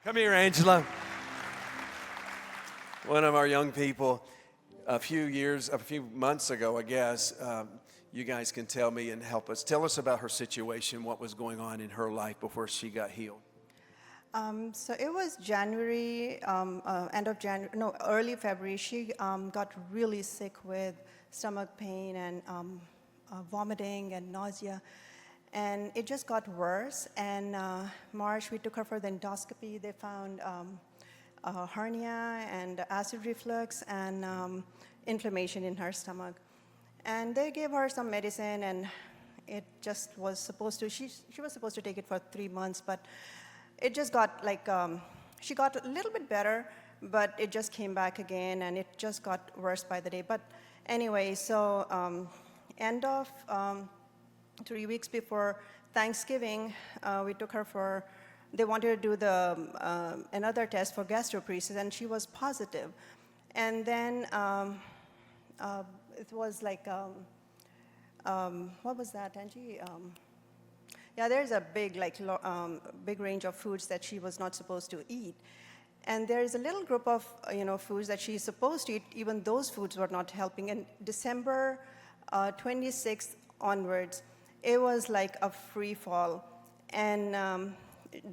Come here, Angela. One of our young people, a few months ago, I guess, you guys can tell me and help us. Tell us about her situation, what was going on in her life before she got healed. So it was January, end of January, no, early February. She got really sick with stomach pain and vomiting and nausea. And it just got worse. And March, we took her for the endoscopy. They found a hernia and acid reflux and inflammation in her stomach. And they gave her some medicine, and it just was supposed to, she was supposed to take it for 3 months, but it just got like, she got a little bit better, but it just came back again, and it just got worse by the day. But anyway, so end of 3 weeks before Thanksgiving, we took her for, they wanted to do the another test for gastroparesis, and she was positive. And then it was like, what was that, Angie? Yeah, there's a big, big range of foods that she was not supposed to eat. And there's a little group of, foods that she's supposed to eat. Even those foods were not helping. And December 26th onwards, it was like a free fall. And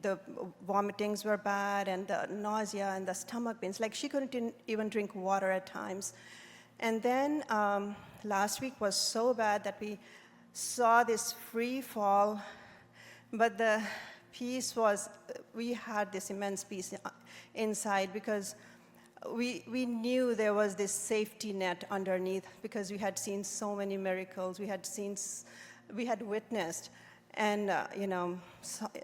the vomitings were bad, and the nausea and the stomach pains. Like, she couldn't even drink water at times. And then last week was so bad that we saw this free fall. But the peace was, we had this immense peace inside, because we knew there was this safety net underneath, because we had seen so many miracles, we had witnessed, and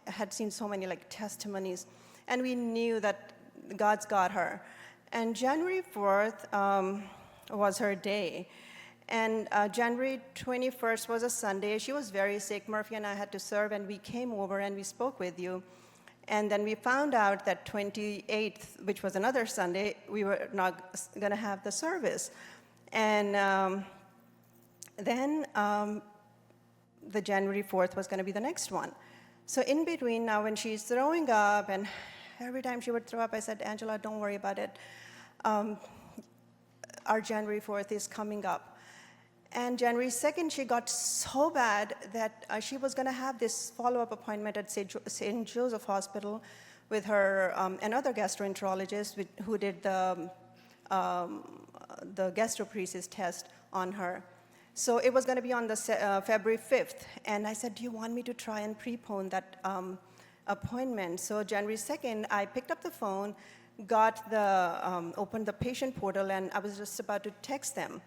had seen so many testimonies, and we knew that God's got her. And January 4th was her day. And January 21st was a Sunday. She was very sick. Murphy and I had to serve, and we came over and we spoke with you. And then we found out that 28th, which was another Sunday, we were not going to have the service. And then the January 4th was going to be the next one. So in between now, when she's throwing up, and every time she would throw up, I said, Angela, don't worry about it. Our January 4th is coming up. And January 2nd, she got so bad that she was going to have this follow-up appointment at St. Joseph Hospital with her another gastroenterologist who did the gastroparesis test on her. So it was going to be on the February 5th. And I said, do you want me to try and prepone that appointment? So January 2nd, I picked up the phone, got the, opened the patient portal, and I was just about to text them.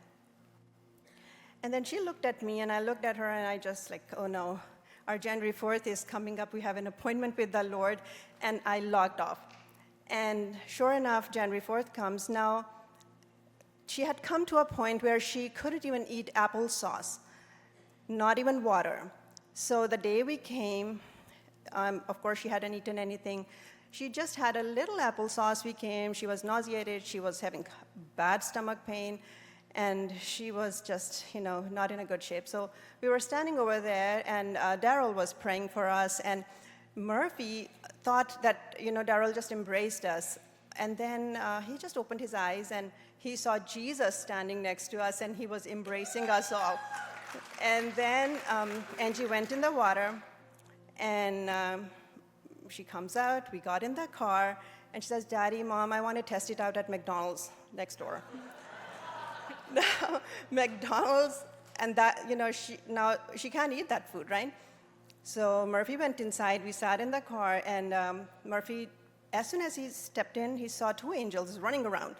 And then she looked at me, and I looked at her, and I just oh no, our January 4th is coming up. We have an appointment with the Lord, and I logged off. And sure enough, January 4th comes. Now, she had come to a point where she couldn't even eat applesauce, not even water. So the day we came, of course, she hadn't eaten anything. She just had a little applesauce. We came. She was nauseated. She was having bad stomach pain. And she was just, not in a good shape. So we were standing over there, and Daryl was praying for us. And Murphy thought that, Daryl just embraced us. And then he just opened his eyes, and he saw Jesus standing next to us, and he was embracing us all. And then Angie went in the water, and she comes out. We got in the car, and she says, Daddy, Mom, I want to test it out at McDonald's next door. Now, McDonald's, and that, now she can't eat that food, right? So Murphy went inside, we sat in the car, and Murphy, as soon as he stepped in, he saw 2 angels running around.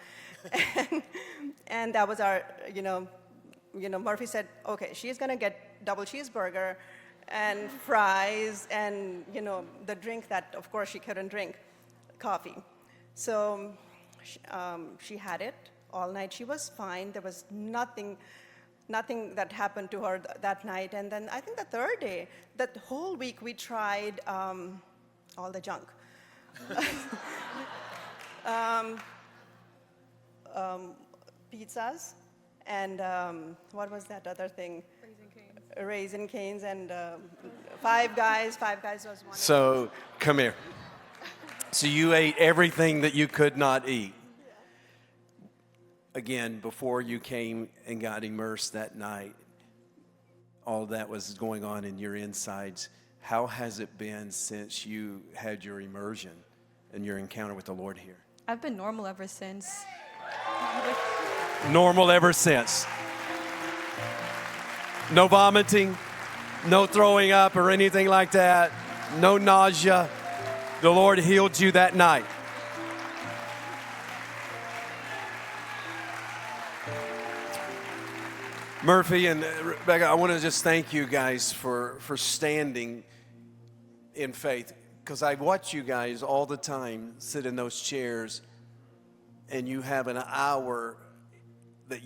And that was our, Murphy said, okay, she's gonna get double cheeseburger and fries and, the drink that, of course, she couldn't drink, coffee. So she had it all night. She was fine. There was nothing that happened to her that night. And then I think the third day, that whole week, we tried all the junk. Pizzas, and what was that other thing? Raisin Canes, and Five Guys. Five Guys was one. So, come here. So you ate everything that you could not eat. Again, before you came and got immersed that night, all that was going on in your insides. How has it been since you had your immersion and your encounter with the Lord here? I've been normal ever since. Normal ever since. No vomiting, no throwing up or anything like that, no nausea. The Lord healed you that night. Murphy and Rebecca, I want to just thank you guys for standing in faith, because I watch you guys all the time sit in those chairs, and you have an hour that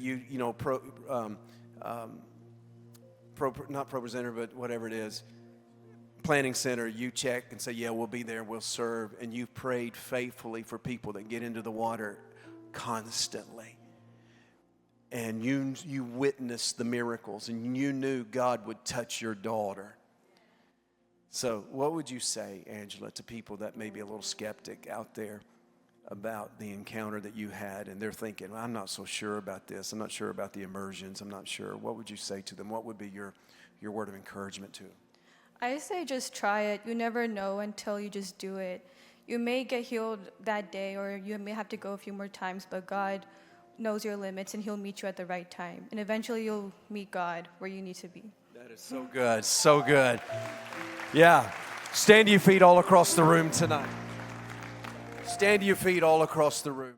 not Pro Presenter, but whatever it is, planning center, you check and say, yeah, we'll be there, we'll serve, and you prayed faithfully for people that get into the water constantly. And you witnessed the miracles, and you knew God would touch your daughter. So what would you say, Angela, to people that may be a little skeptic out there about the encounter that you had, and they're thinking, well, I'm not so sure about this, I'm not sure about the immersions, I'm not sure. What would you say to them? What would be your word of encouragement to them? I say just try it. You never know until you just do it. You may get healed that day, or you may have to go a few more times, but God knows your limits, and He'll meet you at the right time. And eventually you'll meet God where you need to be. That is so good, so good. Yeah, stand to your feet all across the room tonight. Stand to your feet all across the room.